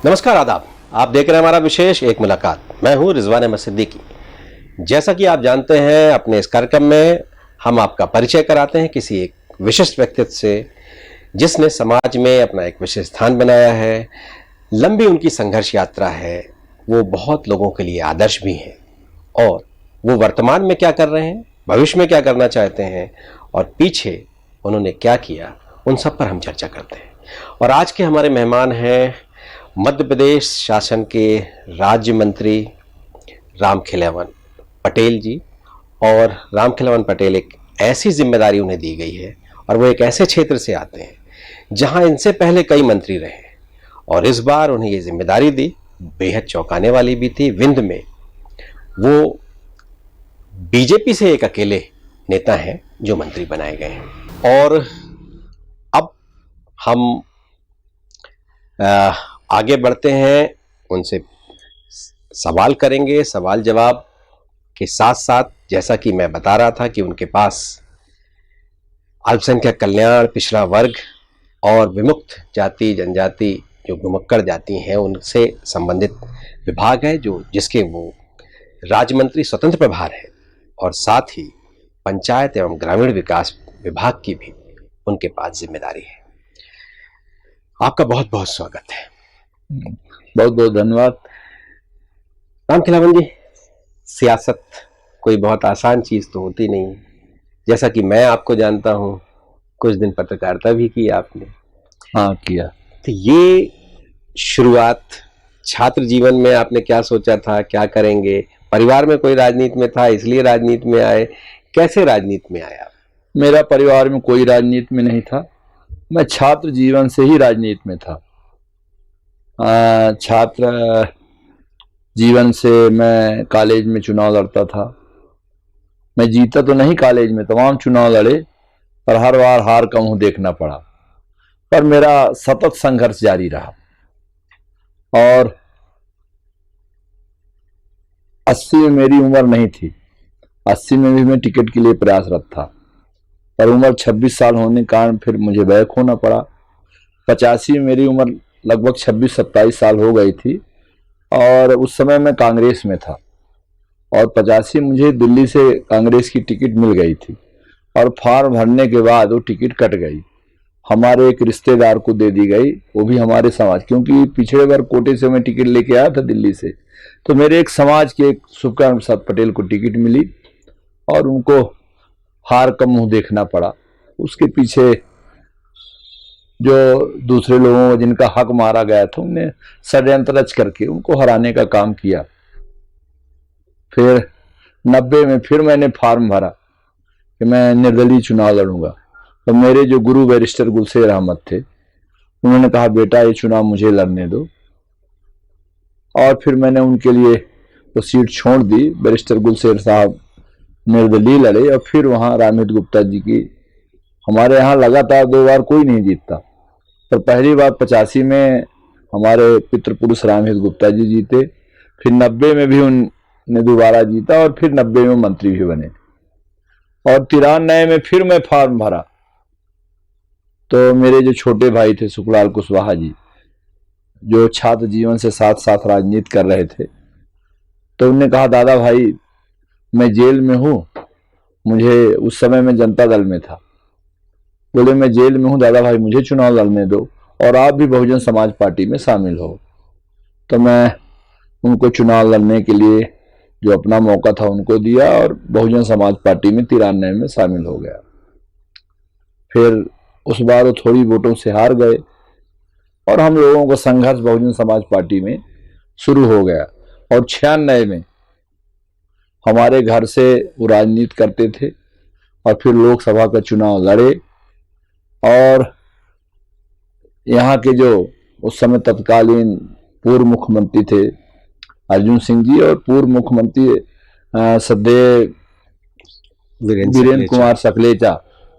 नमस्कार, आदाब। आप देख रहे हैं हमारा विशेष एक मुलाकात। मैं हूं रिजवान अहमद सिद्दीकी। जैसा कि आप जानते हैं, अपने इस कार्यक्रम में हम आपका परिचय कराते हैं किसी एक विशिष्ट व्यक्तित्व से जिसने समाज में अपना एक विशेष स्थान बनाया है। लंबी उनकी संघर्ष यात्रा है। वो बहुत लोगों के लिए आदर्श भी हैं और वो वर्तमान में क्या कर रहे हैं, भविष्य में क्या करना चाहते हैं और पीछे उन्होंने क्या किया, उन सब पर हम चर्चा करते हैं। और आज के हमारे मेहमान हैं मध्य प्रदेश शासन के राज्य मंत्री रामखेलावन पटेल जी। और रामखेलावन पटेल एक ऐसी जिम्मेदारी उन्हें दी गई है और वो एक ऐसे क्षेत्र से आते हैं जहां इनसे पहले कई मंत्री रहे और इस बार उन्हें ये जिम्मेदारी दी, बेहद चौंकाने वाली भी थी। विंध्य में वो बीजेपी से एक अकेले नेता हैं जो मंत्री बनाए गए हैं। और अब हम आगे बढ़ते हैं, उनसे सवाल करेंगे। सवाल जवाब के साथ साथ, जैसा कि मैं बता रहा था कि उनके पास अल्पसंख्यक कल्याण, पिछड़ा वर्ग और विमुक्त जाति जनजाति जो घुमक्कड़ जाति हैं उनसे संबंधित विभाग है, जो जिसके वो राज्य मंत्री स्वतंत्र प्रभार है और साथ ही पंचायत एवं ग्रामीण विकास विभाग की भी उनके पास जिम्मेदारी है। आपका बहुत बहुत स्वागत है। बहुत बहुत धन्यवाद। रामखेलावन जी, सियासत कोई बहुत आसान चीज तो होती नहीं। जैसा कि मैं आपको जानता हूं, कुछ दिन पत्रकारिता भी की आपने। हाँ, किया। तो ये शुरुआत छात्र जीवन में आपने क्या सोचा था, क्या करेंगे? परिवार में कोई राजनीति में था इसलिए राजनीति में आए? कैसे राजनीति में आए आप? मेरा परिवार में कोई राजनीति में नहीं था। मैं छात्र जीवन से ही राजनीति में था। छात्र जीवन से मैं कॉलेज में चुनाव लड़ता था। मैं जीता तो नहीं कॉलेज में, तमाम चुनाव लड़े, पर हर बार हार का मुंह देखना पड़ा। पर मेरा सतत संघर्ष जारी रहा और 80 में मेरी उम्र नहीं थी। 80 में भी मैं टिकट के लिए प्रयासरत था, पर उम्र 26 साल होने के कारण फिर मुझे बैक होना पड़ा। 85 में मेरी उम्र लगभग 26-27 साल हो गई थी और उस समय मैं कांग्रेस में था और 85 मुझे दिल्ली से कांग्रेस की टिकट मिल गई थी और फॉर्म भरने के बाद वो टिकट कट गई। हमारे एक रिश्तेदार को दे दी गई, वो भी हमारे समाज, क्योंकि पिछड़े वर्ग कोटे से मैं टिकट लेके आया था दिल्ली से। तो मेरे एक समाज के एक सुखकरण प्रसाद पटेल को टिकट मिली और उनको हार का मुंह देखना पड़ा। उसके पीछे जो दूसरे लोगों जिनका हक मारा गया था, उन्हें षड्यंत्र रच करके उनको हराने का काम किया। फिर 90 में फिर मैंने फॉर्म भरा कि मैं निर्दलीय चुनाव लड़ूंगा। तो मेरे जो गुरु बैरिस्टर गुलशेर अहमद थे, उन्होंने कहा बेटा ये चुनाव मुझे लड़ने दो, और फिर मैंने उनके लिए वो सीट छोड़ दी। बैरिस्टर गुलशेर साहब निर्दलीय लड़े और फिर वहां रामहित गुप्ता जी की, हमारे यहाँ लगातार 2 बार कोई नहीं जीतता, पर पहली बार 85 में हमारे पितृपुरुष रामहित गुप्ता जी जीते। फिर 90 में भी उन्होंने दोबारा जीता और फिर 90 में मंत्री भी बने और 93 में फिर मैं फॉर्म भरा। तो मेरे जो छोटे भाई थे सुखलाल कुशवाहा जी, जो छात्र जीवन से साथ साथ राजनीति कर रहे थे, तो उन्होंने कहा दादा भाई मैं जेल में हूं, मुझे, उस समय मैं जनता दल में था, बोले मैं जेल में हूं दादा भाई, मुझे चुनाव लड़ने दो और आप भी बहुजन समाज पार्टी में शामिल हो। तो मैं उनको चुनाव लड़ने के लिए जो अपना मौका था उनको दिया और बहुजन समाज पार्टी में 93 में शामिल हो गया। फिर उस बार वो थोड़ी वोटों से हार गए और हम लोगों को संघर्ष बहुजन समाज पार्टी में शुरू हो गया। और 96 में हमारे घर से वो राजनीति करते थे और फिर लोकसभा का चुनाव लड़े और यहाँ के जो उस समय तत्कालीन पूर्व मुख्यमंत्री थे अर्जुन सिंह जी और पूर्व मुख्यमंत्री सदैव वीरेंद्र कुमार सकलेचा,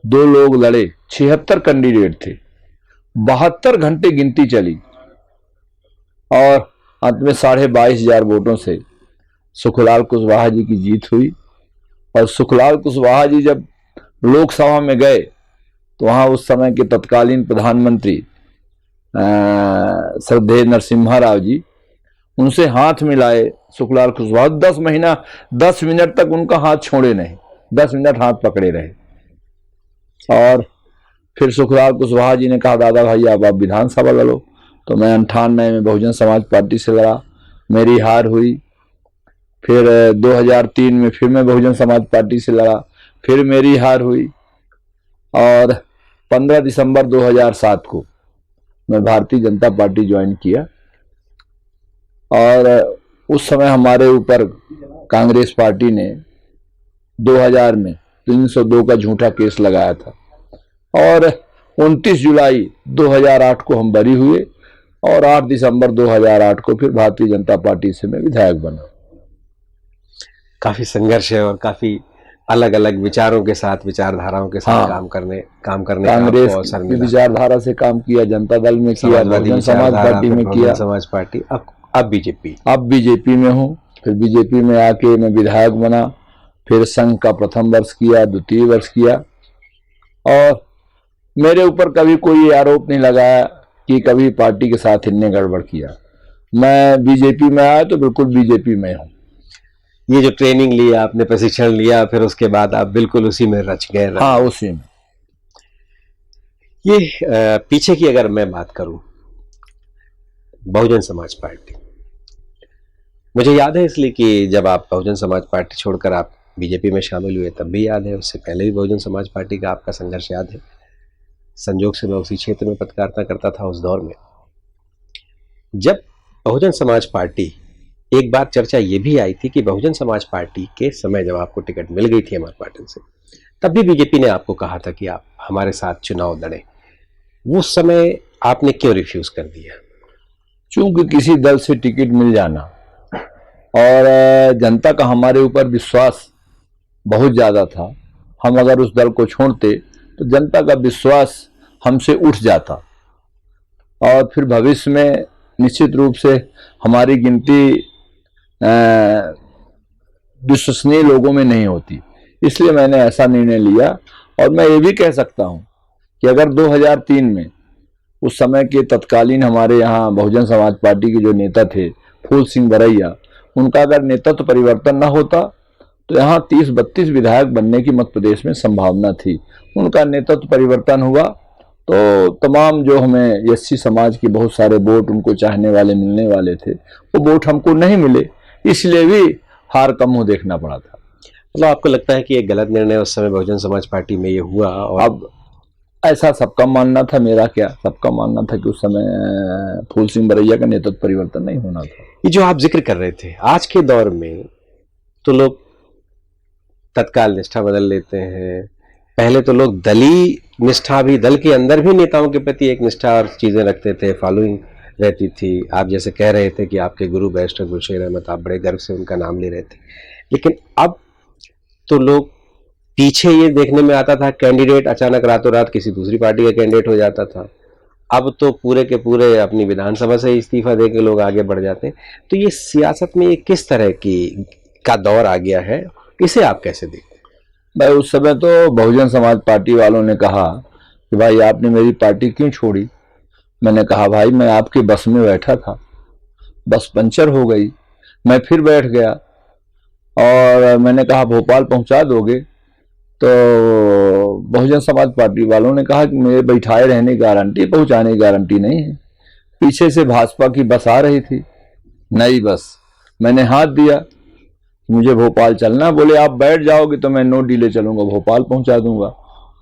2 लोग लड़े। 76 कैंडिडेट थे, 72 घंटे गिनती चली और अंत में 22,500 वोटों से सुखलाल कुशवाहा जी की जीत हुई। और सुखलाल कुशवाहा जी जब लोकसभा में गए तो वहां उस समय के तत्कालीन प्रधानमंत्री श्रद्धेय नरसिम्हा राव जी, उनसे हाथ मिलाए सुखलाल कुशवाहा। 10 मिनट तक उनका हाथ छोड़े नहीं, 10 मिनट हाथ पकड़े रहे। और फिर सुखलाल कुशवाहा जी ने कहा दादा भाई आप विधानसभा लड़ो। तो मैं 98 में बहुजन समाज पार्टी से लड़ा, मेरी हार हुई। फिर 2003 में फिर मैं बहुजन समाज पार्टी से लड़ा, फिर मेरी हार हुई। और 15 दिसंबर 2007 को मैं भारतीय जनता पार्टी ज्वाइन किया। और उस समय हमारे ऊपर कांग्रेस पार्टी ने 2000 में 302 का झूठा केस लगाया था और 29 जुलाई 2008 को हम बरी हुए और 8 दिसंबर 2008 को फिर भारतीय जनता पार्टी से मैं विधायक बना। काफी संघर्ष है और काफी अलग अलग विचारों के साथ, विचारधाराओं के साथ काम करने कांग्रेस की विचारधारा से काम किया, जनता दल में किया, बहुजन समाज पार्टी में किया, समाज पार्टी, अब बीजेपी में हूँ। फिर बीजेपी में आके मैं विधायक बना, फिर संघ का प्रथम वर्ष किया, द्वितीय वर्ष किया। और मेरे ऊपर कभी कोई आरोप नहीं लगाया कि कभी पार्टी के साथ इनने गड़बड़ किया। मैं बीजेपी में आया तो बिल्कुल बीजेपी में हूँ। ये जो ट्रेनिंग लिया आपने, प्रशिक्षण लिया, फिर उसके बाद आप बिल्कुल उसी में रच गए। हाँ, उसी में। ये पीछे की अगर मैं बात करूं, बहुजन समाज पार्टी, मुझे याद है इसलिए कि जब आप बहुजन समाज पार्टी छोड़कर आप बीजेपी में शामिल हुए तब भी याद है, उससे पहले भी बहुजन समाज पार्टी का आपका संघर्ष याद है। संजोग से मैं उसी क्षेत्र में पत्रकारिता करता था उस दौर में। जब बहुजन समाज पार्टी, एक बार चर्चा ये भी आई थी कि बहुजन समाज पार्टी के समय जब आपको टिकट मिल गई थी हमारे पार्टी से, तब भी बीजेपी ने आपको कहा था कि आप हमारे साथ चुनाव लड़ें। उस समय आपने क्यों रिफ्यूज कर दिया? चूंकि किसी दल से टिकट मिल जाना और जनता का हमारे ऊपर विश्वास बहुत ज्यादा था। हम अगर उस दल को छोड़ते तो जनता का विश्वास हमसे उठ जाता और फिर भविष्य में निश्चित रूप से हमारी गिनती विश्वसनीय लोगों में नहीं होती। इसलिए मैंने ऐसा निर्णय लिया। और मैं ये भी कह सकता हूं कि अगर 2003 में उस समय के तत्कालीन हमारे यहाँ बहुजन समाज पार्टी के जो नेता थे फूल सिंह बरैया, उनका अगर नेतृत्व परिवर्तन न होता तो यहाँ 30-32 विधायक बनने की मध्य प्रदेश में संभावना थी। उनका नेतृत्व परिवर्तन हुआ तो तमाम जो हमें एससी समाज के बहुत सारे वोट उनको चाहने वाले मिलने वाले थे, वो वोट हमको नहीं मिले, इसलिए भी हार का मुंह देखना पड़ा था। मतलब आपको लगता है कि एक गलत निर्णय उस समय बहुजन समाज पार्टी में ये हुआ? और अब ऐसा सबका मानना था, मेरा क्या, सबका मानना था कि उस समय फूल सिंह बरैया का नेतृत्व परिवर्तन नहीं होना था। ये जो आप जिक्र कर रहे थे, आज के दौर में तो लोग तत्काल निष्ठा बदल लेते हैं। पहले तो लोग दलीय निष्ठा भी, दल के अंदर भी नेताओं के प्रति एक निष्ठा और चीजें रखते थे, फॉलोइंग रहती थी। आप जैसे कह रहे थे कि आपके गुरु बैरिस्टर गुलशेर अहमद, आप बड़े गर्व से उनका नाम ले रहे थे। लेकिन अब तो लोग, पीछे ये देखने में आता था कैंडिडेट अचानक रातों रात किसी दूसरी पार्टी का कैंडिडेट हो जाता था, अब तो पूरे के पूरे अपनी विधानसभा से इस्तीफा दे के लोग आगे बढ़ जाते हैं। तो ये सियासत में ये किस तरह का दौर आ गया है, इसे आप कैसे देखते? भाई उस समय तो बहुजन समाज पार्टी वालों ने कहा कि भाई आपने मेरी पार्टी क्यों छोड़ी। मैंने कहा भाई मैं आपकी बस में बैठा था, बस पंचर हो गई, मैं फिर बैठ गया और मैंने कहा भोपाल पहुंचा दोगे, तो बहुजन समाज पार्टी वालों ने कहा कि मेरे बैठाए रहने की गारंटी, पहुंचाने की गारंटी नहीं है। पीछे से भाजपा की बस आ रही थी, नई बस, मैंने हाथ दिया, मुझे भोपाल चलना, बोले आप बैठ जाओगे तो मैं नो डिले चलूंगा, भोपाल पहुंचा दूंगा।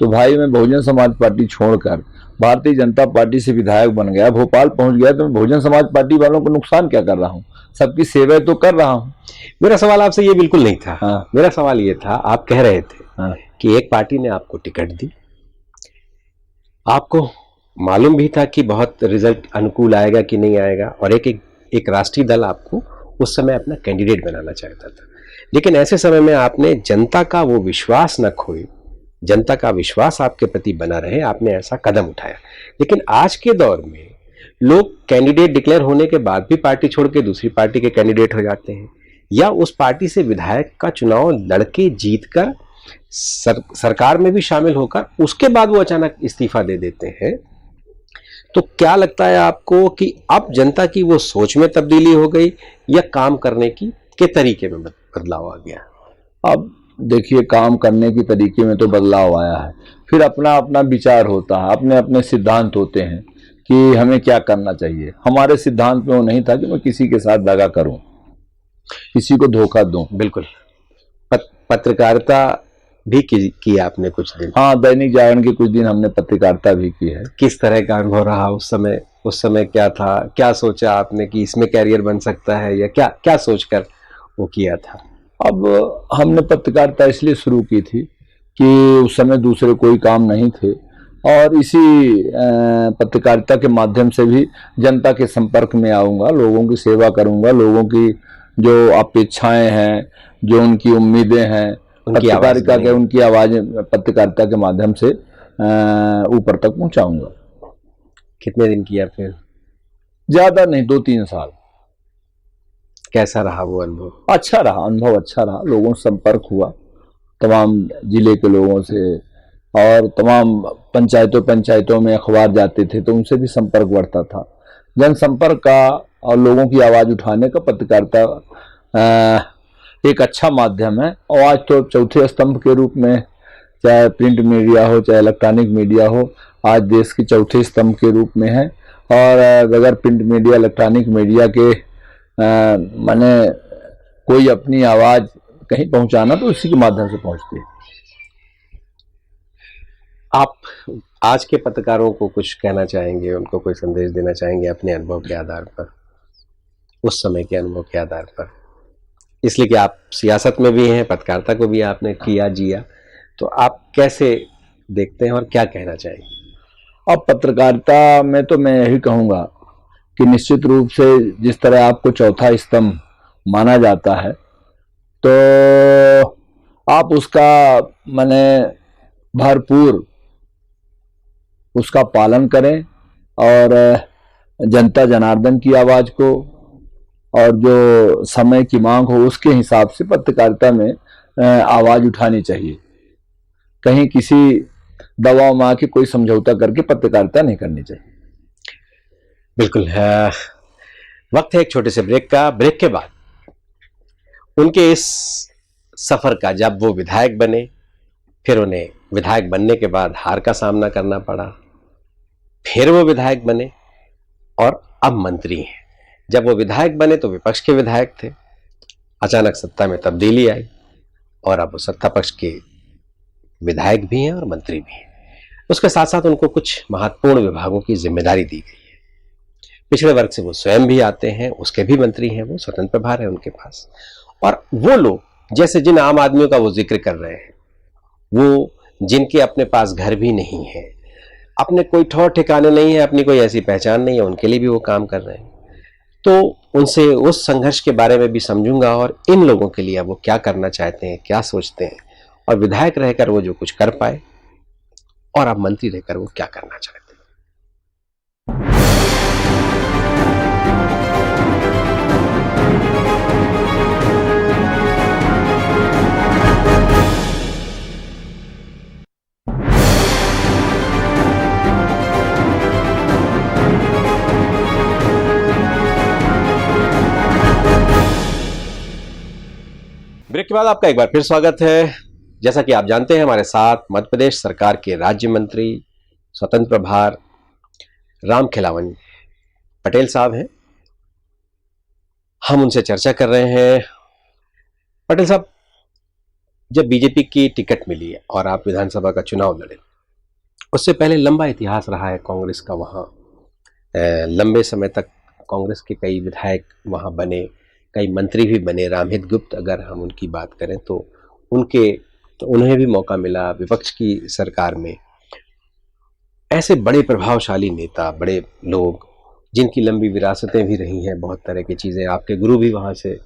तो भाई मैं बहुजन समाज पार्टी छोड़कर भारतीय जनता पार्टी से विधायक बन गया, भोपाल पहुंच गया, तो मैं बहुजन समाज पार्टी वालों को नुकसान क्या कर रहा हूं, सबकी सेवा तो कर रहा हूं। मेरा सवाल आपसे ये बिल्कुल नहीं था। हाँ। मेरा सवाल ये था, आप कह रहे थे हाँ। कि एक पार्टी ने आपको टिकट दी, आपको मालूम भी था कि बहुत रिजल्ट अनुकूल आएगा कि नहीं आएगा, और एक राष्ट्रीय दल आपको उस समय अपना कैंडिडेट बनाना चाहता था। लेकिन ऐसे समय में आपने जनता का वो विश्वास न खोए, जनता का विश्वास आपके प्रति बना रहे, आपने ऐसा कदम उठाया। लेकिन आज के दौर में लोग कैंडिडेट डिक्लेयर होने के बाद भी पार्टी छोड़ के दूसरी पार्टी के कैंडिडेट हो जाते हैं, या उस पार्टी से विधायक का चुनाव लड़के जीतकर सरकार में भी शामिल होकर उसके बाद वो अचानक इस्तीफा दे देते हैं। तो क्या लगता है आपको कि अब जनता की वो सोच में तब्दीली हो गई या काम करने की के तरीके में बदलाव आ गया? अब देखिए, काम करने के तरीके में तो बदलाव आया है, फिर अपना अपना विचार होता है, अपने अपने सिद्धांत होते हैं कि हमें क्या करना चाहिए। हमारे सिद्धांत में वो नहीं था कि मैं किसी के साथ दगा करूं, किसी को धोखा दूं। बिल्कुल। पत्रकारिता भी की आपने कुछ दिन? हाँ, दैनिक जागरण के कुछ दिन हमने पत्रकारिता भी की है। किस तरह का अनुभव रहा उस समय? उस समय क्या था, क्या सोचा आपने कि इसमें कैरियर बन सकता है, या क्या क्या सोचकर वो किया था? अब हमने पत्रकारिता इसलिए शुरू की थी कि उस समय दूसरे कोई काम नहीं थे, और इसी पत्रकारिता के माध्यम से भी जनता के संपर्क में आऊँगा, लोगों की सेवा करूँगा, लोगों की जो अपेक्षाएं हैं, जो उनकी उम्मीदें हैं, उनकी आवाज पत्रकारिता के उनकी आवाज़ें पत्रकारिता के माध्यम से ऊपर तक पहुँचाऊँगा। कितने दिन किया फिर? ज़्यादा नहीं, 2-3 साल। कैसा रहा वो अनुभव? अच्छा रहा, अनुभव अच्छा रहा। लोगों से संपर्क हुआ, तमाम जिले के लोगों से, और तमाम पंचायतों में अखबार जाते थे तो उनसे भी संपर्क बढ़ता था। जनसंपर्क का और लोगों की आवाज़ उठाने का पत्रकारिता एक अच्छा माध्यम है। और आज तो चौथे स्तंभ के रूप में, चाहे प्रिंट मीडिया हो चाहे इलेक्ट्रॉनिक मीडिया हो, आज देश के चौथे स्तंभ के रूप में है। और बगैर प्रिंट मीडिया इलेक्ट्रॉनिक मीडिया के माने कोई अपनी आवाज़ कहीं पहुंचाना तो इसी के माध्यम से पहुंचती है। आप आज के पत्रकारों को कुछ कहना चाहेंगे, उनको कोई संदेश देना चाहेंगे अपने अनुभव के आधार पर, उस समय के अनुभव के आधार पर? इसलिए कि आप सियासत में भी हैं, पत्रकारिता को भी आपने किया, जिया, तो आप कैसे देखते हैं और क्या कहना चाहेंगे? अब पत्रकारिता में तो मैं यही कहूँगा कि निश्चित रूप से जिस तरह आपको चौथा स्तंभ माना जाता है, तो आप उसका माने भरपूर उसका पालन करें, और जनता जनार्दन की आवाज़ को और जो समय की मांग हो उसके हिसाब से पत्रकारिता में आवाज़ उठानी चाहिए। कहीं किसी दबाव में आके कोई समझौता करके पत्रकारिता नहीं करनी चाहिए। बिल्कुल है। वक्त है एक छोटे से ब्रेक का। ब्रेक के बाद उनके इस सफर का, जब वो विधायक बने, फिर उन्हें विधायक बनने के बाद हार का सामना करना पड़ा, फिर वो विधायक बने और अब मंत्री हैं। जब वो विधायक बने तो विपक्ष के विधायक थे, अचानक सत्ता में तब्दीली आई और अब वो सत्ता पक्ष के विधायक भी हैं और मंत्री भी हैं। उसके साथ साथ उनको कुछ महत्वपूर्ण विभागों की जिम्मेदारी दी गई है। पिछड़े वर्ग से वो स्वयं भी आते हैं, उसके भी मंत्री हैं, वो स्वतंत्र प्रभार है उनके पास। और वो लोग, जैसे जिन आम आदमियों का वो जिक्र कर रहे हैं, वो जिनके अपने पास घर भी नहीं है, अपने कोई ठौर ठिकाने नहीं है, अपनी कोई ऐसी पहचान नहीं है, उनके लिए भी वो काम कर रहे हैं। तो उनसे उस संघर्ष के बारे में भी समझूंगा, और इन लोगों के लिए अब वो क्या करना चाहते हैं, क्या सोचते हैं, और विधायक रहकर वो जो कुछ कर पाए, और अब मंत्री रहकर वो क्या करना चाहते हैं। ब्रेक के बाद आपका एक बार फिर स्वागत है। जैसा कि आप जानते हैं, हमारे साथ मध्य प्रदेश सरकार के राज्य मंत्री, स्वतंत्र प्रभार रामखेलावन पटेल साहब हैं। हम उनसे चर्चा कर रहे हैं। पटेल साहब, जब बीजेपी की टिकट मिली और आप विधानसभा का चुनाव लड़े, उससे पहले लंबा इतिहास रहा है कांग्रेस का वहाँ। लंबे समय तक कांग्रेस के कई विधायक वहाँ बने, कई मंत्री भी बने। रामहित गुप्त अगर हम उनकी बात करें तो उन्हें भी मौका मिला विपक्ष की सरकार में। ऐसे बड़े प्रभावशाली नेता, बड़े लोग जिनकी लंबी विरासतें भी रही हैं, बहुत तरह की चीज़ें। आपके गुरु भी वहाँ से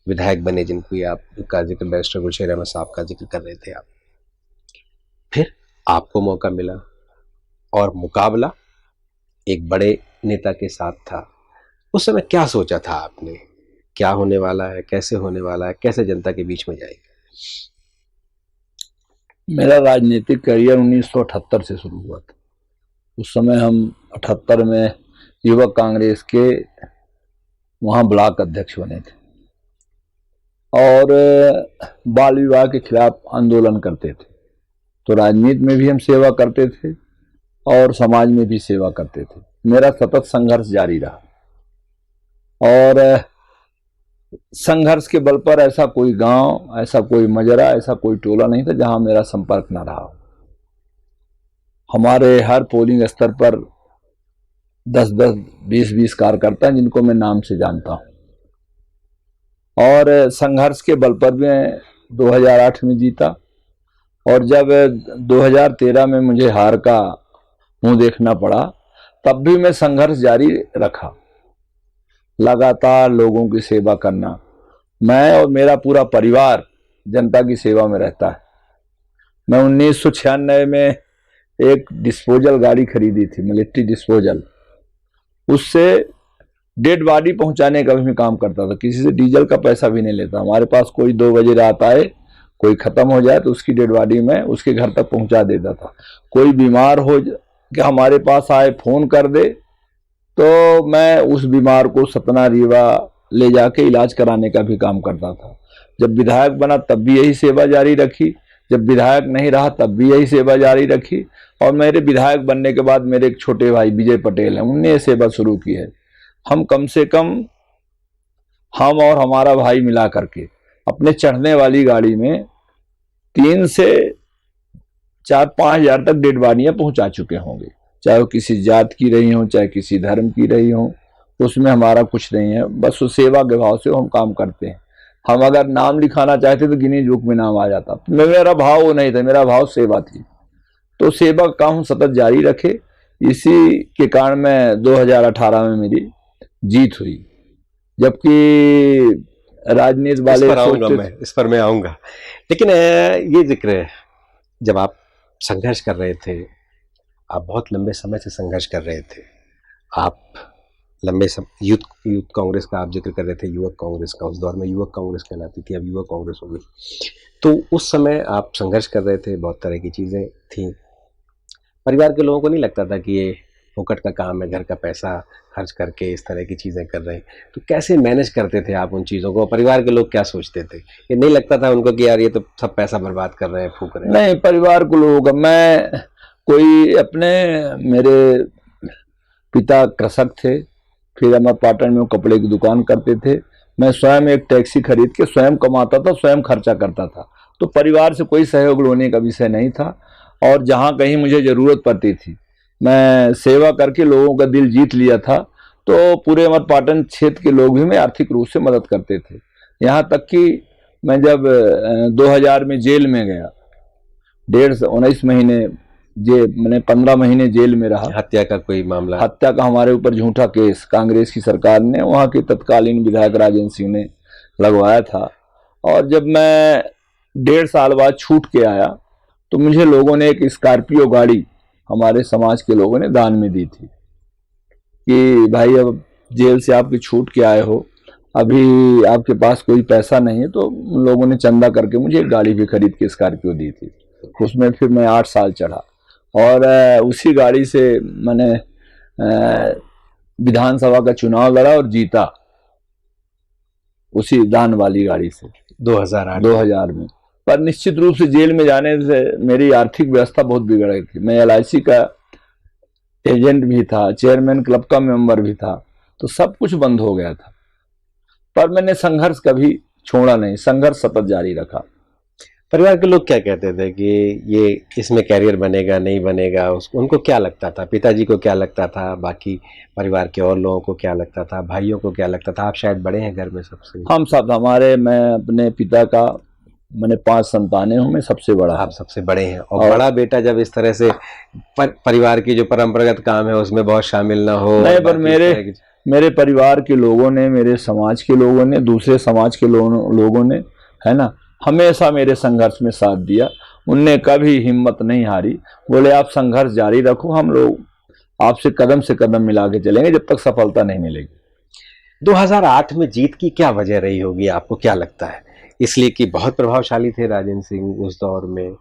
विधायक बने, जिनको आपका जिक्र बैरिस्टर गुलशेर अहमद साहब का जिक्र कर रहे थे आप। फिर आपको मौका मिला और मुकाबला एक बड़े नेता के साथ था। उस समय क्या सोचा था आपने, क्या होने वाला है, कैसे होने वाला है, कैसे जनता के बीच में जाएगा? मेरा राजनीतिक करियर 1978 से शुरू हुआ था। उस समय हम 78 में युवक कांग्रेस के वहाँ ब्लॉक अध्यक्ष बने थे और बाल विवाह के खिलाफ आंदोलन करते थे। तो राजनीति में भी हम सेवा करते थे और समाज में भी सेवा करते थे। मेरा सतत संघर्ष जारी रहा और संघर्ष के बल पर ऐसा कोई गांव, ऐसा कोई मजरा, ऐसा कोई टोला नहीं था जहां मेरा संपर्क न रहा। हमारे हर पोलिंग स्तर पर 10-10, 20-20 कार्यकर्ता हैं जिनको मैं नाम से जानता हूं। और संघर्ष के बल पर मैं 2008 में जीता और जब 2013 में मुझे हार का मुंह देखना पड़ा तब भी मैं संघर्ष जारी रखा, लगातार लोगों की सेवा करना। मैं और मेरा पूरा परिवार जनता की सेवा में रहता है। मैं 1996 में एक डिस्पोजल गाड़ी खरीदी थी, मिलिट्री डिस्पोजल। उससे डेड बॉडी पहुंचाने का भी मैं काम करता था, किसी से डीजल का पैसा भी नहीं लेता। हमारे पास कोई 2 बजे रात आए, कोई खत्म हो जाए तो उसकी डेड बॉडी मैं उसके घर तक पहुंचा देता था। कोई बीमार हो कि हमारे पास आए, फोन कर दे तो मैं उस बीमार को सतना रीवा ले जाके इलाज कराने का भी काम करता था। जब विधायक बना तब भी यही सेवा जारी रखी, जब विधायक नहीं रहा तब भी यही सेवा जारी रखी और मेरे विधायक बनने के बाद मेरे एक छोटे भाई विजय पटेल हैं, उनने ये सेवा शुरू की है। हम कम से कम, हम और हमारा भाई मिला करके अपने चढ़ने वाली गाड़ी में 3 से 4-5 हजार तक डेड बॉडियां पहुंचा चुके होंगे, चाहे वो किसी जात की रही हो, चाहे किसी धर्म की रही हो। उसमें हमारा कुछ नहीं है, बस वो सेवा के भाव से हम काम करते हैं। हम अगर नाम लिखाना चाहते तो गिनीज बुक में नाम आ जाता। मेरा भाव वो नहीं था, मेरा भाव सेवा थी। तो सेवा का काम सतत जारी रखे, इसी के कारण मैं 2018 में मेरी जीत हुई। जबकि राजनीति वाले इस पर मैं आऊंगा, लेकिन ये जिक्र है, जब आप संघर्ष कर रहे थे, आप बहुत लंबे समय से संघर्ष कर रहे थे, आप लंबे समय यूथ कांग्रेस का आप जिक्र कर रहे थे, युवक कांग्रेस का, उस दौर में युवक कांग्रेस कहलाती थी, अब युवक कांग्रेस हो गई। तो उस समय आप संघर्ष कर रहे थे, बहुत तरह की चीज़ें थी। परिवार के लोगों को नहीं लगता था कि ये फोकट का काम है, घर का पैसा खर्च करके इस तरह की चीज़ें कर रहे हैं, तो कैसे मैनेज करते थे आप उन चीज़ों को? परिवार के लोग क्या सोचते थे? ये नहीं लगता था उनको कि यार ये तो सब पैसा बर्बाद कर रहे हैं, फूक रहे हैं? नहीं, परिवार के लोगों का, मैं कोई अपने, मेरे पिता कृषक थे, फिर अमरपाटन में कपड़े की दुकान करते थे। मैं स्वयं एक टैक्सी खरीद के स्वयं कमाता था, स्वयं खर्चा करता था। तो परिवार से कोई सहयोग लेने का विषय नहीं था। और जहाँ कहीं मुझे ज़रूरत पड़ती थी, मैं सेवा करके लोगों का दिल जीत लिया था। तो पूरे अमरपाटन क्षेत्र के लोग भी मैं आर्थिक रूप से मदद करते थे। यहाँ तक कि मैं जब 2000 में जेल में गया, 19 महीने मैंने 15 महीने जेल में रहा। हत्या का कोई मामला? हत्या का हमारे ऊपर झूठा केस कांग्रेस की सरकार ने, वहाँ के तत्कालीन विधायक राजेंद्र सिंह ने लगवाया था। और जब मैं 1.5 साल बाद छूट के आया तो मुझे लोगों ने एक स्कॉर्पियो गाड़ी, हमारे समाज के लोगों ने दान में दी थी कि भाई अब जेल से आपके छूट के आए हो, अभी आपके पास कोई पैसा नहीं है। तो लोगों ने चंदा करके मुझे एक गाड़ी भी खरीद के स्कॉर्पियो दी थी। उसमें फिर मैं 8 साल चढ़ा और उसी गाड़ी से मैंने विधानसभा का चुनाव लड़ा और जीता, उसी दान वाली गाड़ी से 2000 में। पर निश्चित रूप से जेल में जाने से मेरी आर्थिक व्यवस्था बहुत बिगड़ गई थी। मैं LIC का एजेंट भी था, चेयरमैन क्लब का मेंबर भी था, तो सब कुछ बंद हो गया था। पर मैंने संघर्ष कभी छोड़ा नहीं, संघर्ष सतत जारी रखा। परिवार के लोग क्या कहते थे कि ये इसमें कैरियर बनेगा नहीं बनेगा? उनको क्या लगता था? पिताजी को क्या लगता था? बाकी परिवार के और लोगों को क्या लगता था? भाइयों को क्या लगता था? आप शायद बड़े हैं घर में सबसे। हम सब, मैं अपने पिता का, मैंने 5 संतानें हूँ, मैं सबसे बड़ा। आप सबसे बड़े हैं और बड़ा बेटा जब इस तरह से परिवार की जो परंपरागत काम है उसमें बहुत शामिल ना हो। नहीं, पर मेरे परिवार के लोगों ने, मेरे समाज के लोगों ने, दूसरे समाज के लोगों ने, है ना, हमेशा मेरे संघर्ष में साथ दिया। उनने कभी हिम्मत नहीं हारी, बोले आप संघर्ष जारी रखो, हम लोग आपसे कदम से कदम मिला के चलेंगे जब तक सफलता नहीं मिलेगी। 2008 में जीत की क्या वजह रही होगी, आपको क्या लगता है? इसलिए कि बहुत प्रभावशाली थे राजेंद्र सिंह उस दौर में,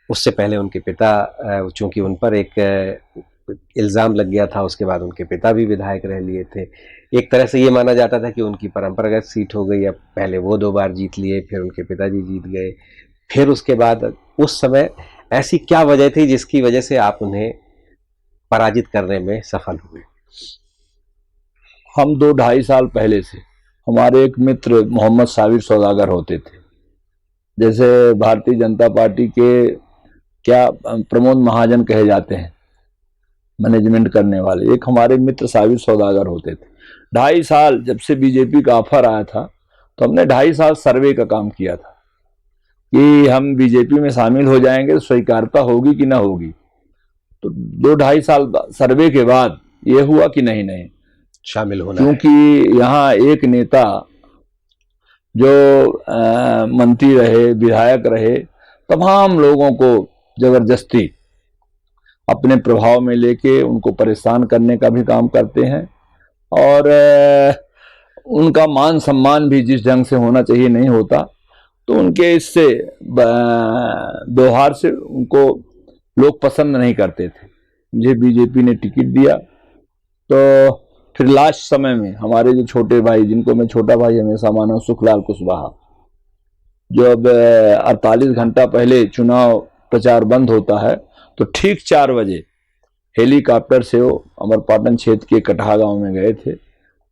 उससे पहले उनके पिता, चूंकि उन पर एक इल्ज़ाम लग गया था, उसके बाद उनके पिता भी विधायक रह लिए थे। एक तरह से ये माना जाता था कि उनकी परंपरागत सीट हो गई, अब पहले वो 2 बार जीत लिए, फिर उनके पिताजी जीत गए, फिर उसके बाद उस समय ऐसी क्या वजह थी जिसकी वजह से आप उन्हें पराजित करने में सफल हुए? हम 2-2.5 साल पहले से, हमारे एक मित्र मोहम्मद साबिर सौदागर होते थे, जैसे भारतीय जनता पार्टी के क्या प्रमोद महाजन कहे जाते हैं मैनेजमेंट करने वाले, एक हमारे मित्र साबिर सौदागर होते थे। 2.5 साल जब से बीजेपी का ऑफर आया था तो हमने 2.5 साल सर्वे का काम किया था कि हम बीजेपी में शामिल हो जाएंगे तो स्वीकारता होगी कि ना होगी। तो 2-2.5 साल सर्वे के बाद ये हुआ कि नहीं शामिल होना, क्योंकि यहाँ एक नेता जो मंत्री रहे, विधायक रहे, तमाम लोगों को जबरदस्ती अपने प्रभाव में लेके उनको परेशान करने का भी काम करते हैं, और उनका मान सम्मान भी जिस ढंग से होना चाहिए नहीं होता। तो उनके इससे व्यवहार से उनको लोग पसंद नहीं करते थे। मुझे बीजेपी ने टिकट दिया तो फिर लास्ट समय में हमारे जो छोटे भाई, जिनको मैं छोटा भाई हमेशा माना हूं, सुखलाल कुशवाहा, जो अब 48 घंटा पहले चुनाव प्रचार बंद होता है तो ठीक 4 बजे हेलीकॉप्टर से वो अमरपाटन क्षेत्र के कटहा गांव में गए थे,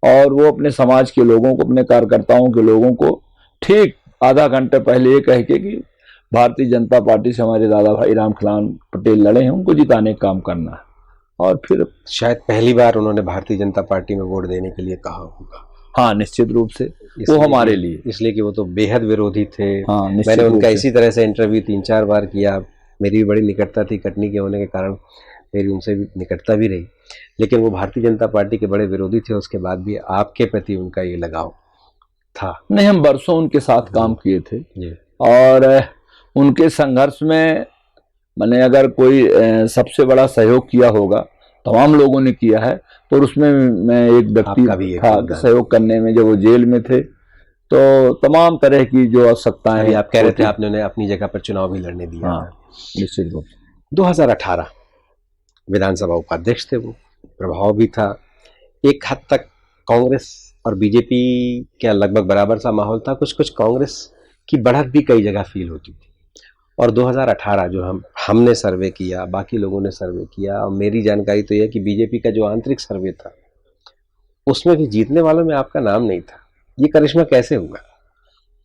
और वो अपने समाज के लोगों को, अपने कार्यकर्ताओं के लोगों को ठीक आधा घंटे पहले ये कह के कि भारतीय जनता पार्टी से हमारे दादा भाई रामखिलान पटेल लड़े हैं, उनको जिताने का काम करना है। और फिर शायद पहली बार उन्होंने भारतीय जनता पार्टी में वोट देने के लिए कहा होगा। हाँ, निश्चित रूप से वो हमारे लिए, इसलिए कि वो तो बेहद विरोधी थे। हाँ, मैंने उनका इसी तरह से इंटरव्यू 3-4 बार किया। मेरी भी बड़ी निकटता थी, कटनी के होने के कारण मेरी उनसे भी निकटता भी रही, लेकिन वो भारतीय जनता पार्टी के बड़े विरोधी थे। उसके बाद भी आपके प्रति उनका ये लगाव था? नहीं, हम बरसों उनके साथ काम किए थे, और उनके संघर्ष में मैंने अगर कोई सबसे बड़ा सहयोग किया होगा, तमाम लोगों ने किया है, पर उसमें मैं एक व्यक्ति था सहयोग करने में। जब वो जेल में थे तो तमाम तरह की जो आवश्यकताएं, आप कह रहे थे आपने उन्हें अपनी जगह पर चुनाव भी लड़ने दिया। हाँ, निश्चित रूप से 2018 विधानसभा उपाध्यक्ष थे, वो प्रभाव भी था। एक हद तक कांग्रेस और बीजेपी क्या लगभग बराबर सा माहौल था। कुछ कुछ कांग्रेस की बढ़त भी कई जगह फील होती थी। और 2018 जो हमने सर्वे किया, बाकी लोगों ने सर्वे किया, और मेरी जानकारी तो यह कि बीजेपी का जो आंतरिक सर्वे था उसमें भी जीतने वालों में आपका नाम नहीं था। ये करिश्मा कैसे हुआ?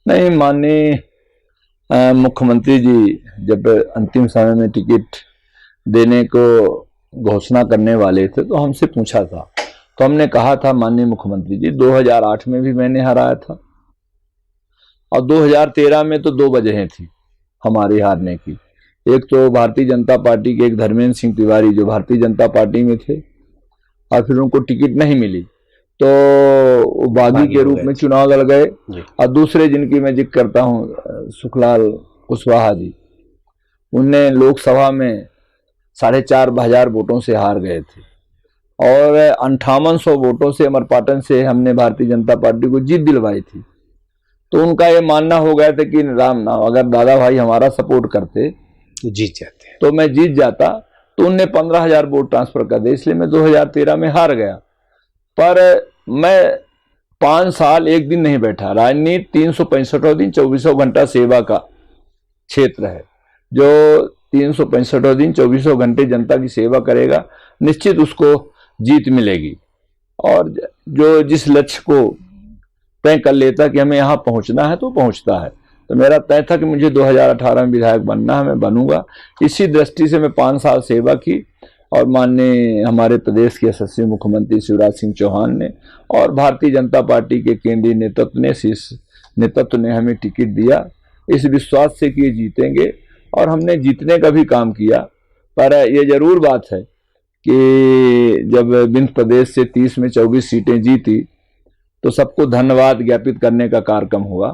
नहीं, माननीय मुख्यमंत्री जी जब अंतिम समय में टिकट देने को घोषणा करने वाले थे तो हमसे पूछा था, तो हमने कहा था, माननीय मुख्यमंत्री जी 2008 में भी मैंने हराया था, और 2013 में तो 2 वजहें थी हमारी हारने की। एक तो भारतीय जनता पार्टी के एक धर्मेंद्र सिंह तिवारी जो भारतीय जनता पार्टी में थे, और फिर उनको टिकट नहीं मिली तो बागी के रूप में चुनाव लड़ गए। और दूसरे जिनकी मैं जिक्र करता हूँ, सुखलाल कुशवाहा जी, उनने लोकसभा में 4,500 वोटों से हार गए थे, और 5800 वोटों से अमरपाटन से हमने भारतीय जनता पार्टी को जीत दिलवाई थी। तो उनका ये मानना हो गया था कि राम नाम, अगर दादा भाई हमारा सपोर्ट करते तो जीत जाते, तो मैं जीत जाता। तो उनने 15,000 वोट ट्रांसफर कर दिए, इसलिए मैं 2013 में हार गया। पर मैं 5 साल 1 दिन नहीं बैठा। राजनीति 365 दिन 24 घंटा सेवा का क्षेत्र है। जो 365 दिन 24 घंटे जनता की सेवा करेगा, निश्चित उसको जीत मिलेगी। और जो जिस लक्ष्य को तय कर लेता कि हमें यहाँ पहुँचना है तो पहुँचता है। तो मेरा तय था कि मुझे 2018 में विधायक बनना है, मैं बनूंगा। इसी दृष्टि से मैं 5 साल सेवा की, और माननीय हमारे प्रदेश के यशस्वी मुख्यमंत्री शिवराज सिंह चौहान ने और भारतीय जनता पार्टी के केंद्रीय नेतृत्व ने हमें टिकट दिया, इस विश्वास से कि ये जीतेंगे, और हमने जीतने का भी काम किया। पर यह जरूर बात है कि जब विंध्य प्रदेश से 30 में 24 सीटें जीती तो सबको धन्यवाद ज्ञापित करने का कार्यक्रम हुआ।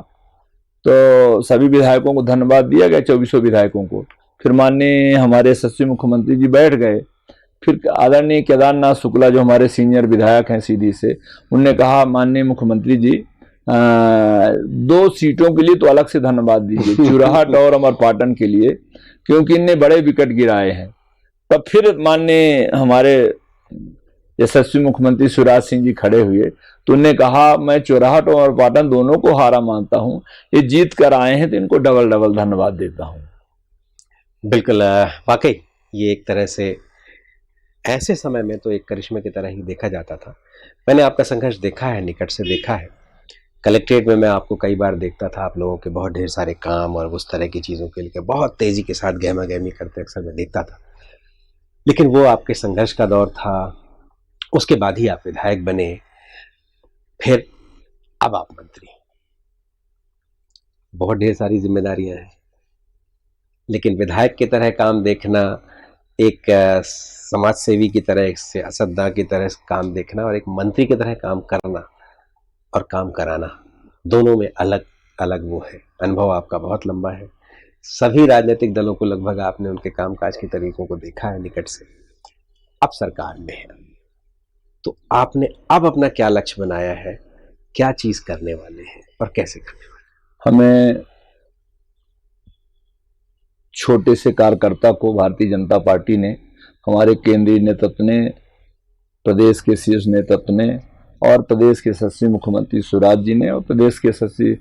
तो सभी विधायकों को धन्यवाद दिया गया, 24 विधायकों को। फिर माननीय हमारे यशस्वी मुख्यमंत्री जी बैठ गए। फिर आदरणीय केदारनाथ शुक्ला जो हमारे सीनियर विधायक हैं सीधी से, उनने कहा, माननीय मुख्यमंत्री जी 2 सीटों के लिए तो अलग से धन्यवाद दीजिए, चुराहट और अमरपाटन के लिए, क्योंकि इनने बड़े विकेट गिराए हैं। तब फिर माननीय हमारे यशस्वी मुख्यमंत्री शिवराज सिंह जी खड़े हुए तो उन्होंने कहा, मैं चोराहट और पाटन दोनों को हारा मानता हूं, ये जीत कर आए हैं तो इनको डबल डबल धन्यवाद देता हूं। बिल्कुल, वाकई ये एक तरह से ऐसे समय में तो एक करिश्मे की तरह ही देखा जाता था। मैंने आपका संघर्ष देखा है, निकट से देखा है। कलेक्ट्रेट में मैं आपको कई बार देखता था, आप लोगों के बहुत ढेर सारे काम और उस तरह की चीज़ों के लिए बहुत तेज़ी के साथ गहमा-गहमी करते अक्सर मैं देखता था। लेकिन वो आपके संघर्ष का दौर था, उसके बाद ही आप विधायक बने, फिर अब आप मंत्री। बहुत ढेर सारी जिम्मेदारियां हैं, लेकिन विधायक की तरह काम देखना, एक समाज सेवी की तरह, एक सियासतदान की तरह काम देखना और एक मंत्री की तरह काम करना और काम कराना, दोनों में अलग अलग वो है। अनुभव आपका बहुत लंबा है, सभी राजनीतिक दलों को लगभग आपने उनके कामकाज के तरीकों को देखा है निकट से। अब सरकार में है तो आपने अब अपना क्या लक्ष्य बनाया है, क्या चीज करने वाले हैं और कैसे करने वाले? हमें छोटे से कार्यकर्ता को भारतीय जनता पार्टी ने, हमारे केंद्रीय नेतृत्व ने, प्रदेश के शीर्ष नेतृत्व ने और प्रदेश के यशस्वी मुख्यमंत्री शिवराज जी ने और प्रदेश के यशस्वी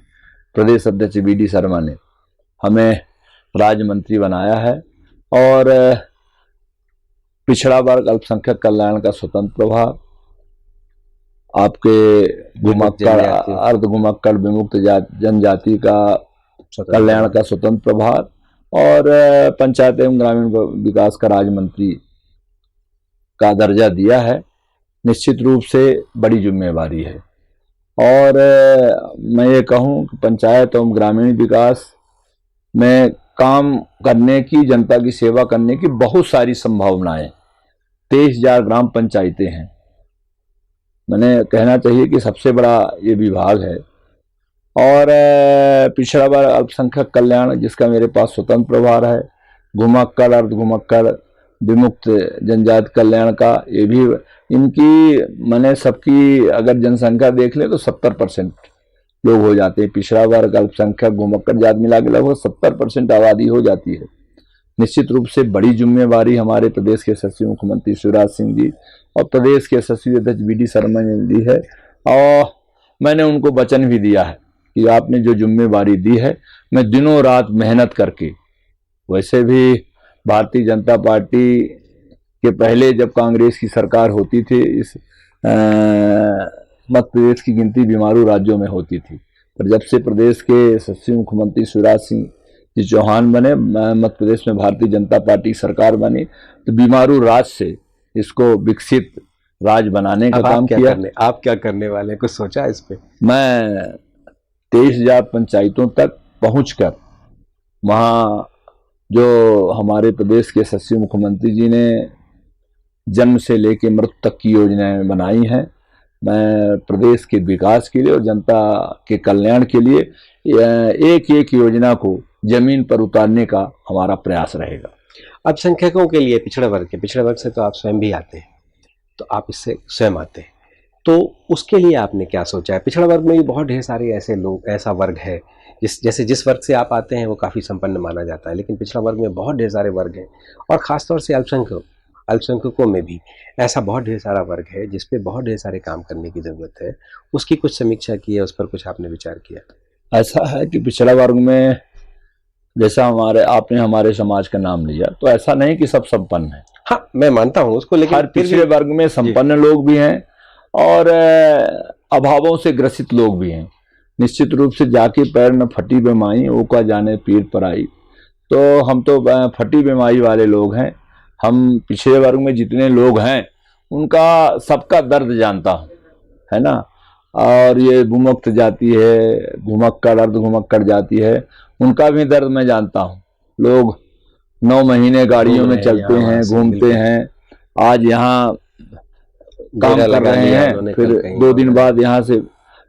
प्रदेश अध्यक्ष वी.डी. शर्मा ने हमें राज्य मंत्री बनाया है। और पिछड़ा वर्ग अल्पसंख्यक कल्याण का स्वतंत्र प्रभार, आपके घुमक्कड़, अर्ध घुमक्कड़ विमुक्त जनजाति का कल्याण का स्वतंत्र प्रभार और पंचायत एवं ग्रामीण विकास का राज्य मंत्री का दर्जा दिया है। निश्चित रूप से बड़ी जिम्मेवारी है और मैं ये कहूँ कि पंचायत एवं ग्रामीण विकास में काम करने की, जनता की सेवा करने की बहुत सारी संभावनाएं, 23,000 ग्राम पंचायतें हैं। मैंने कहना चाहिए कि सबसे बड़ा ये विभाग है। और पिछड़ा वर्ग अल्पसंख्यक कल्याण जिसका मेरे पास स्वतंत्र प्रभार है, घुमक्कड़, अर्ध घुमक्कड़ विमुक्त जनजाति कल्याण का, ये भी इनकी मैंने सबकी अगर जनसंख्या देख ले तो 70% लोग हो जाते हैं। पिछड़ा वर्ग अल्पसंख्यक घुमक्कड़ जाति मिला के लगभग 70% आबादी हो जाती है। निश्चित रूप से बड़ी जिम्मेवारी हमारे प्रदेश के यशस्वी मुख्यमंत्री शिवराज सिंह जी और प्रदेश के यशस्वी अध्यक्ष वी.डी. शर्मा ने दी है और मैंने उनको वचन भी दिया है कि आपने जो जिम्मेवारी दी है मैं दिनों रात मेहनत करके, वैसे भी भारतीय जनता पार्टी के पहले जब कांग्रेस की सरकार होती थी, इस मध्य प्रदेश की गिनती बीमारू राज्यों में होती थी, पर जब से प्रदेश के यशस्वी मुख्यमंत्री शिवराज सिंह जी चौहान बने, मध्य प्रदेश में भारतीय जनता पार्टी सरकार बनी, तो बीमारू राज्य से इसको विकसित राज्य बनाने का काम किया। आप क्या करने वाले हैं, कुछ सोचा इस पे? मैं 23,000 पंचायतों तक पहुंचकर वहाँ जो हमारे प्रदेश के यशस्वी मुख्यमंत्री जी ने जन्म से लेकर मृत्यु तक की योजनाएं बनाई हैं, मैं प्रदेश के विकास के लिए और जनता के कल्याण के लिए एक एक योजना को जमीन पर उतारने का हमारा प्रयास रहेगा। अल्पसंख्यकों के लिए, पिछड़े वर्ग से तो आप स्वयं भी आते हैं, तो आप इससे स्वयं आते हैं, तो उसके लिए आपने क्या सोचा है? पिछड़ा वर्ग में भी बहुत ढेर सारे ऐसे लोग, ऐसा वर्ग है जिस वर्ग से आप आते हैं वो काफ़ी संपन्न माना जाता है, लेकिन पिछड़ा वर्ग में बहुत ढेर सारे वर्ग हैं और ख़ासतौर से अल्पसंख्यकों में भी ऐसा बहुत ढेर सारा वर्ग है जिस पे बहुत ढेर सारे काम करने की ज़रूरत है। उसकी कुछ समीक्षा की है, उस पर कुछ आपने विचार किया? ऐसा है कि पिछड़ा वर्ग में जैसा आपने हमारे समाज का नाम लिया, तो ऐसा नहीं कि सब संपन्न है। हाँ, मैं मानता हूँ उसको, लेकिन हर पिछड़े वर्ग में संपन्न लोग भी हैं और अभावों से ग्रसित लोग भी हैं। निश्चित रूप से जाके पैर न फटी बेमाई वो का जाने पीर पर आई, तो हम तो फटी बेमाई वाले लोग हैं। हम पिछड़े वर्ग में जितने लोग हैं उनका सबका दर्द जानता हूँ, है ना। और ये विमुक्त जाति है, घुमक्कड़, अर्ध घुमक्कड़ जाति है, उनका भी दर्द मैं जानता हूँ। लोग 9 महीने गाड़ियों में चलते हैं, घूमते हैं, आज यहाँ काम कर रहे हैं, फिर 2 दिन बाद यहाँ से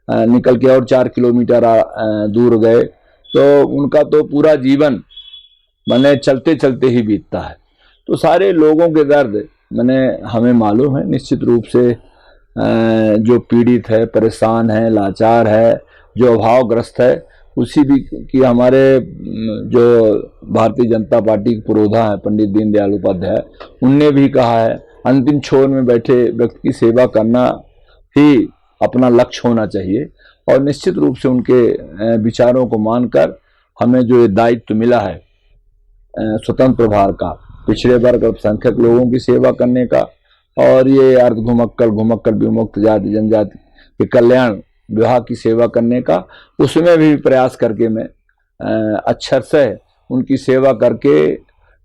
निकल के और 4 किलोमीटर दूर गए, तो उनका तो पूरा जीवन मैंने चलते चलते ही बीतता है। तो सारे लोगों के दर्द हमें मालूम है। निश्चित रूप से जो पीड़ित है, परेशान है, लाचार है, जो अभावग्रस्त है, उसी भी कि हमारे जो भारतीय जनता पार्टी के पुरोधा हैं पंडित दीनदयाल उपाध्याय, उनने भी कहा है अंतिम छोर में बैठे व्यक्ति की सेवा करना ही अपना लक्ष्य होना चाहिए। और निश्चित रूप से उनके विचारों को मानकर हमें जो ये दायित्व मिला है स्वतंत्र प्रभार का, पिछड़े वर्ग अल्पसंख्यक लोगों की सेवा करने का, और ये अर्ध घुमक्कड़ विमुक्त जाति जनजाति के कल्याण विभाग की सेवा करने का, उसमें भी प्रयास करके मैं अक्षर से उनकी सेवा करके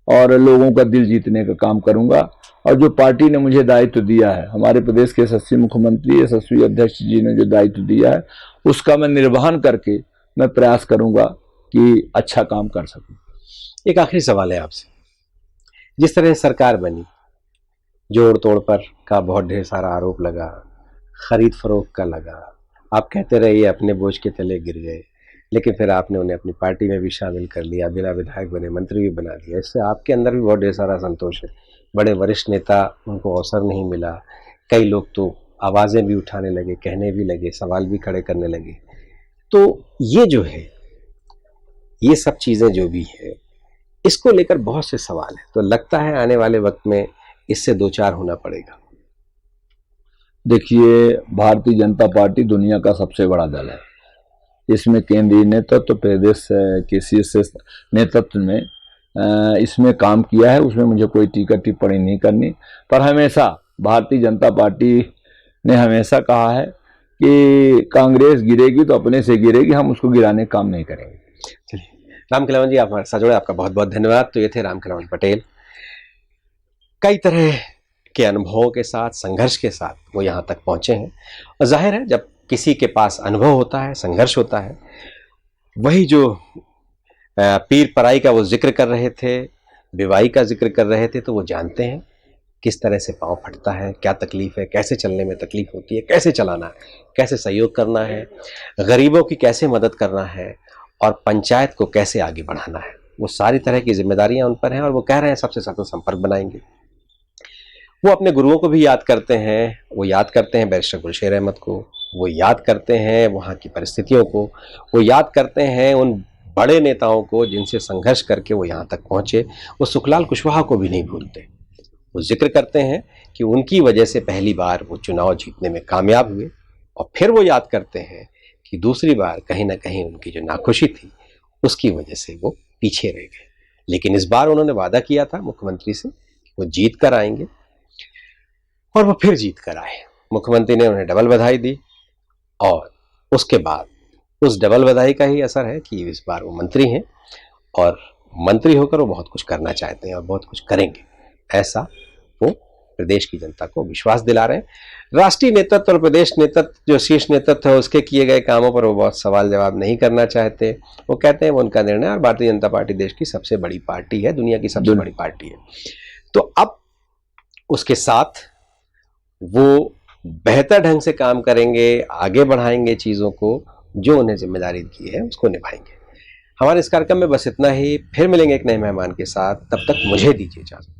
और लोगों का दिल जीतने का काम करूंगा। और जो पार्टी ने मुझे दायित्व दिया है, हमारे प्रदेश के यशस्वी मुख्यमंत्री यशस्वी अध्यक्ष जी ने जो दायित्व दिया है, उसका मैं निर्वहन करके मैं प्रयास करूंगा कि अच्छा काम कर सकूं। एक आखिरी सवाल है आपसे, जिस तरह सरकार बनी, जोड़ तोड़ पर का बहुत ढेर सारा आरोप लगा, खरीद फरोख्त का लगा, आप कहते रहिए अपने बोझ के तले गिर गए, लेकिन फिर आपने उन्हें अपनी पार्टी में भी शामिल कर लिया, बिना विधायक बने मंत्री भी बना दिया। इससे आपके अंदर भी बहुत ढेर सारा संतोष है। बड़े वरिष्ठ नेता, उनको अवसर नहीं मिला, कई लोग तो आवाज़ें भी उठाने लगे, कहने भी लगे, सवाल भी खड़े करने लगे। तो ये जो है, ये सब चीज़ें जो भी है, इसको लेकर बहुत से सवाल हैं। तो लगता है आने वाले वक्त में इससे दो चार होना पड़ेगा। देखिए, भारतीय जनता पार्टी दुनिया का सबसे बड़ा दल है। इसमें केंद्रीय नेतृत्व, प्रदेश के शीर्ष नेतृत्व ने इसमें काम किया है, उसमें मुझे कोई टीका टिप्पणी नहीं करनी। पर हमेशा भारतीय जनता पार्टी ने हमेशा कहा है कि कांग्रेस गिरेगी तो अपने से गिरेगी, हम उसको गिराने का काम नहीं करेंगे। चलिए, रामखिलावन जी, आप हमारे साथ जुड़े, आपका बहुत बहुत धन्यवाद। तो ये थे रामखिलावन पटेल। कई तरह के अनुभवों के साथ, संघर्ष के साथ वो यहाँ तक पहुँचे हैं। और जाहिर है, जब किसी के पास अनुभव होता है, संघर्ष होता है, वही जो पीर पराई का वो जिक्र कर रहे थे, विवाही का जिक्र कर रहे थे, तो वो जानते हैं किस तरह से पाँव फटता है, क्या तकलीफ है, कैसे चलने में तकलीफ होती है, कैसे चलाना है, कैसे सहयोग करना है, गरीबों की कैसे मदद करना है, और पंचायत को कैसे आगे बढ़ाना है। वो सारी तरह की जिम्मेदारियां उन पर हैं, और वो कह रहे हैं सबसे सख्त संपर्क बनाएंगे। वो अपने गुरुओं को भी याद करते हैं, वो याद करते हैं बैरिस्टर गुलशेर अहमद को, वो याद करते हैं वहाँ की परिस्थितियों को, वो याद करते हैं उन बड़े नेताओं को जिनसे संघर्ष करके वो यहाँ तक पहुँचे। वो सुखलाल कुशवाहा को भी नहीं भूलते। वो जिक्र करते हैं कि उनकी वजह से पहली बार वो चुनाव जीतने में कामयाब हुए, और फिर वो याद करते हैं कि दूसरी बार कहीं ना कहीं उनकी जो नाखुशी थी, उसकी वजह से वो पीछे रह गए। लेकिन इस बार उन्होंने वादा किया था मुख्यमंत्री से कि वो जीत कर आएंगे, और वो फिर जीत कर आए। मुख्यमंत्री ने उन्हें डबल बधाई दी, और उसके बाद उस डबल बधाई का ही असर है कि इस बार वो मंत्री हैं, और मंत्री होकर वो बहुत कुछ करना चाहते हैं और बहुत कुछ करेंगे, ऐसा वो प्रदेश की जनता को विश्वास दिला रहे हैं। राष्ट्रीय नेतृत्व और प्रदेश नेतृत्व, जो शीर्ष नेतृत्व है, उसके किए गए कामों पर वो बहुत सवाल जवाब नहीं करना चाहते। वो कहते हैं वो उनका निर्णय, और भारतीय जनता पार्टी देश की सबसे बड़ी पार्टी है, दुनिया की सबसे बड़ी पार्टी है। तो अब उसके साथ वो बेहतर ढंग से काम करेंगे, आगे बढ़ाएंगे चीज़ों को, जो उन्हें जिम्मेदारी दी है उसको निभाएंगे। हमारे इस कार्यक्रम में बस इतना ही। फिर मिलेंगे एक नए मेहमान के साथ, तब तक मुझे दीजिए इजाज़त।